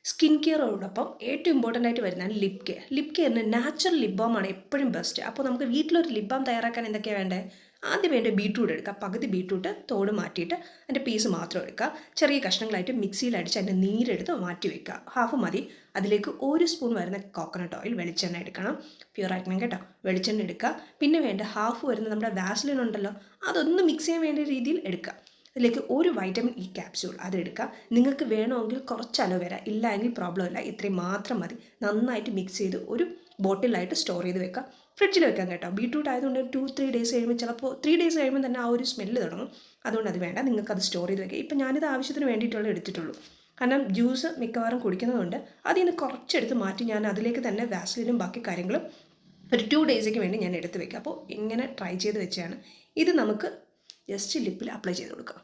Skin കെയറോടൊപ്പം ഏറ്റവും important ആയിട്ട് വരുന്നതാണ് ലിപ് കെയർ. ലിപ് കെയറിന് നാച്ചുറൽ ലിപ് ബാമാണ് എപ്പോഴും ബെസ്റ്റ്. അപ്പോൾ നമുക്ക് വീട്ടിലൊരു ലിപ് ബാം തയ്യാറാക്കാൻ എന്തൊക്കെയാണ് വേണ്ടത്? ആദ്യം വേണ്ടത് ബീട്രൂട്ട് എടുക്കുക. പകുതി ബീട്രൂട്ട് തോട് മാറ്റിയിട്ട് അതിൻ്റെ പീസ് മാത്രം എടുക്കുക. ചെറിയ കഷ്ണങ്ങളായിട്ട് മിക്സിയിൽ അടിച്ച് അതിൻ്റെ നീരെടുത്ത് മാറ്റി വെക്കുക. ഹാഫ് മതി. അതിലേക്ക് 1 സ്പൂൺ വരുന്ന കോക്കനട്ട് ഓയിൽ വെളിച്ചെണ്ണ എടുക്കണം. പ്യൂർ ആക്കണം കേട്ടോ. വെളിച്ചെണ്ണ എടുക്കുക. പിന്നെ വേണ്ട ഹാഫ് വരുന്ന നമ്മുടെ വാസലിൻ ഉണ്ടല്ലോ, അതൊന്ന് മിക്സ് ചെയ്യാൻ വേണ്ട രീതിയിൽ എടുക്കുക. അതിലേക്ക് 1 വൈറ്റമിൻ ഇ ക്യാപ്സ്യൂൾ അതെടുക്കുക. നിങ്ങൾക്ക് വേണമെങ്കിൽ കുറച്ച് അലോവേര, ഇല്ല എങ്കിൽ പ്രോബ്ലം ഇല്ല, ഇത്രയും മാത്രം മതി. നന്നായിട്ട് മിക്സ് ചെയ്ത് ഒരു ബോട്ടിലായിട്ട് സ്റ്റോർ ചെയ്ത് വെക്കുക. ഫ്രിഡ്ജിൽ വെക്കാം കേട്ടോ. ബീട്രൂട്ട് ആയതുകൊണ്ട് 2-3 ഡേയ്സ് കഴിയുമ്പോൾ, ചിലപ്പോൾ 3 ഡേയ്സ് കഴിയുമ്പോൾ തന്നെ ആ ഒരു സ്മെല്ല് തുടങ്ങും. അതുകൊണ്ട് അത് വേണ്ട, നിങ്ങൾക്കത് സ്റ്റോർ ചെയ്ത് വെക്കുക. ഇപ്പം ഞാനിത് ആവശ്യത്തിന് വേണ്ടിയിട്ടുള്ള എടുത്തിട്ടുള്ളൂ. കാരണം ജ്യൂസ് മിക്കവാറും കുടിക്കുന്നതുകൊണ്ട് അതിൽ നിന്ന് കുറച്ചെടുത്ത് മാറ്റി ഞാൻ അതിലേക്ക് തന്നെ വാസലിനും ബാക്കി കാര്യങ്ങളും ഒരു 2 ഡേയ്സിലേക്ക് വേണ്ടി ഞാൻ എടുത്ത് വെക്കുക. അപ്പോൾ ഇങ്ങനെ ട്രൈ ചെയ്ത് വെച്ചാണ് ഇത് നമുക്ക് ജസ്റ്റ് ലിപ്പിൽ അപ്ലൈ ചെയ്ത് കൊടുക്കുക.